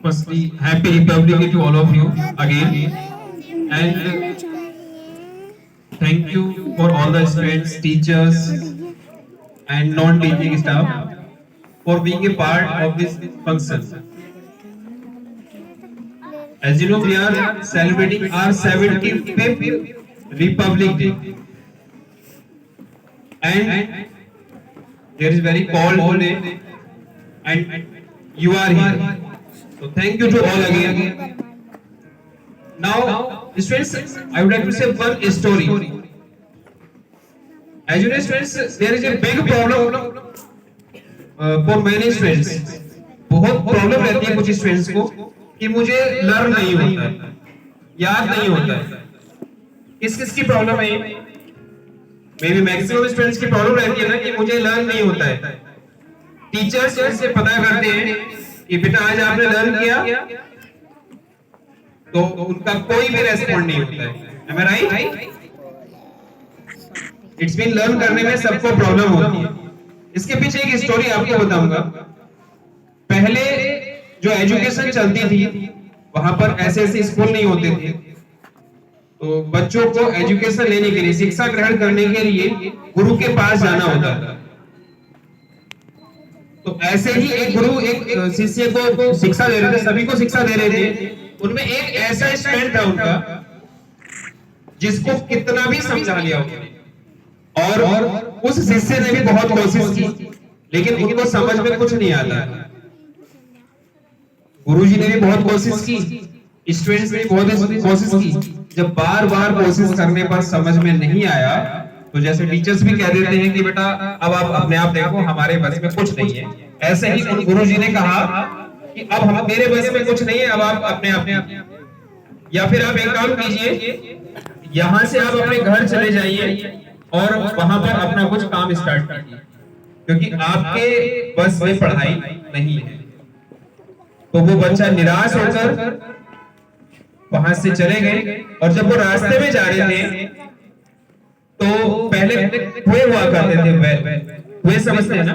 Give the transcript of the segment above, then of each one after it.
Firstly, happy Republic Day to all of you again, and thank you for all the students, teachers, and non-teaching staff for being a part of this function. As you know, we are celebrating our 75th Republic Day, and there is very cold today, and you are here. So thank you to all again. Now, students, I would like to say one story. As you know, students, there is a big problem for many students. बहुत problem रहती है कुछ students को कि मुझे learn नहीं होता है, याद नहीं होता है. किस किस की प्रॉब्लम है? मे बी मैक्सिमम स्टूडेंट्स की प्रॉब्लम रहती है ना कि मुझे लर्न नहीं होता है. टीचर्स से पता करते हैं कि बेटा आज आपने लर्न किया, तो उनका कोई भी रेस्पॉन्ड नहीं होता है. Am I right? It's been learn करने में सबको प्रॉब्लम होती है. इसके पीछे एक स्टोरी आपको बताऊंगा. पहले जो एजुकेशन चलती थी वहां पर ऐसे स्कूल नहीं होते थे, तो बच्चों को एजुकेशन लेने के लिए, शिक्षा ग्रहण करने के लिए गुरु के पास जाना होता था. तो ऐसे ही एक गुरु एक शिष्य को शिक्षा दे रहे थे, सभी को शिक्षा दे रहे थे. उनमें एक ऐसा स्टूडेंट था उनका जिसको कितना भी समझा लिया उसने, और उस शिष्य ने भी बहुत कोशिश की, लेकिन उनको समझ में कुछ नहीं आता. गुरुजी ने भी बहुत कोशिश की, स्टूडेंट्स ने भी बहुत कोशिश की. जब बार बार कोशिश करने पर समझ में नहीं आया, तो जैसे टीचर्स भी कह देते हैं कि बेटा अब आप अपने आप देखो, हमारे बस में कुछ नहीं है. ऐसे ही उन गुरुजी ने कहा कि अब हम मेरे बस में कुछ नहीं है, अब आप अपने आप, या फिर आप एक काम कीजिए, यहां से आप अपने घर चले जाइए और वहां पर अपना कुछ काम स्टार्ट कीजिए, क्योंकि आपके बस में पढ़ाई नहीं है. तो वो बच्चा निराश होकर वहां से चले गए, और जब वो रास्ते में जा रहे थे तो पहले कुएं हुआ करते थे, कुएं समझते हैं ना,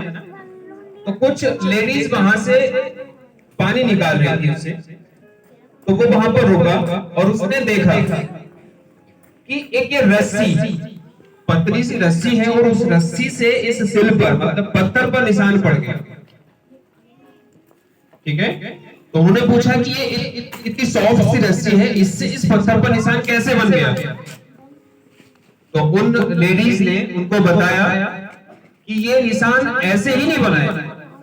तो कुछ लेडीज वहां से पानी निकाल रही थी उससे. तो वो वहां पर रुका और उसने देखा कि एक ये रस्सी, पतली सी रस्सी है, और उस रस्सी से इस सिल पर, मतलब पत्थर पर निशान पड़ गया. ठीक है. तो उन्होंने पूछा कि ये इतनी सॉफ्ट सी रस्सी है, इससे इस पत्थर पर निशान कैसे बन गया? तो उन लेडीज ने उनको बताया कि ये निशान ऐसे ही नहीं बना है,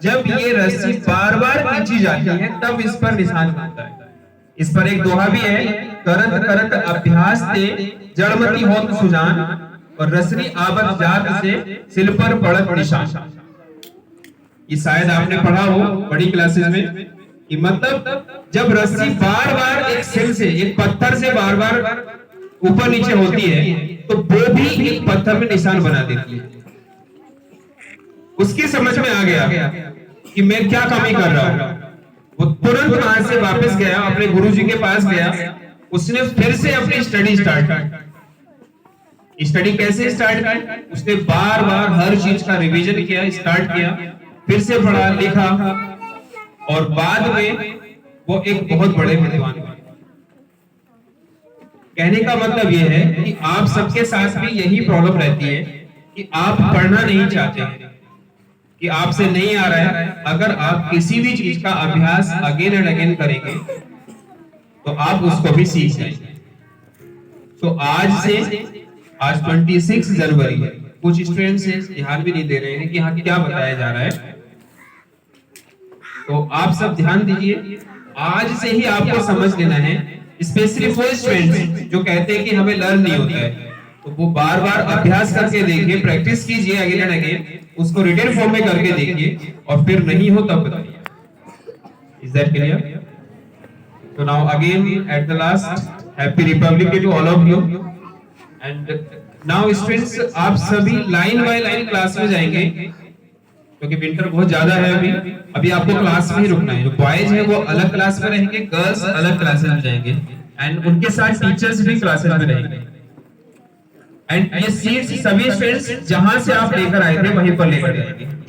जब ये रस्सी बार बार खींची जाती है तब इस पर निशान बनता है. इस पर एक दोहा भी है, करत करत अभ्यास ते जड़मती होत सुजान, और रसरी आबत जात से सिल पर पड़त निशान. ये शायद आपने पढ़ा हो बड़ी क्लासेस में, कि मतलब जब रस्सी बार बार एक सिल से, एक पत्थर से बार बार ऊपर नीचे होती है, तो वो भी एक पत्थर में निशान बना देती है. उसकी समझ में आ गया कि मैं क्या कमी कर रहा हूं. वो तुरंत वहां से वापस गया, अपने गुरुजी के पास गया. उसने फिर से अपनी स्टडी स्टार्ट की. स्टडी कैसे स्टार्ट की? उसने बार बार हर चीज का रिवीजन किया, स्टार्ट किया, फिर से पढ़ा लिखा, और बाद में वो एक बहुत बड़े विद्वान बने. कहने का मतलब यह है कि आप सबके साथ भी यही प्रॉब्लम रहती है कि आप पढ़ना नहीं चाहते हैं, कि आपसे नहीं आ रहा है. अगर आप किसी भी चीज का अभ्यास अगेन एंड अगेन करेंगे तो आप उसको भी सीख जाएंगे. तो आज 26 जनवरी है. कुछ स्टूडेंट्स ध्यान भी नहीं दे रहे हैं कि हाँ क्या बताया जा रहा है. तो आप सब ध्यान दीजिए, आज से ही आपको समझ लेना है. स्पेशली वो स्टूडेंट्स जो कहते हैं कि हमें लर्न नहीं होता है, तो वो बार बार अभ्यास करके देखिए, प्रैक्टिस कीजिए अगेन एंड अगेन, उसको रिटन फॉर्म में करके देखिए, और फिर नहीं हो तब बताइए. Is that clear? तो now again at the last, happy republic day to all of you. And now students, आप सभी लाइन बाय लाइन क्लास में जाएंगे, क्योंकि विंटर बहुत ज्यादा है. अभी आपको क्लास में ही रुकना है. जो बॉयज है वो अलग क्लास में रहेंगे, गर्ल्स अलग क्लासेस में जाएंगे, एंड उनके साथ टीचर्स भी क्लासेस में रहेंगे. एंड ये सीट्स सभी स्टूडेंट्स जहां से आप लेकर आए थे वहीं पर लेकर जाएंगे।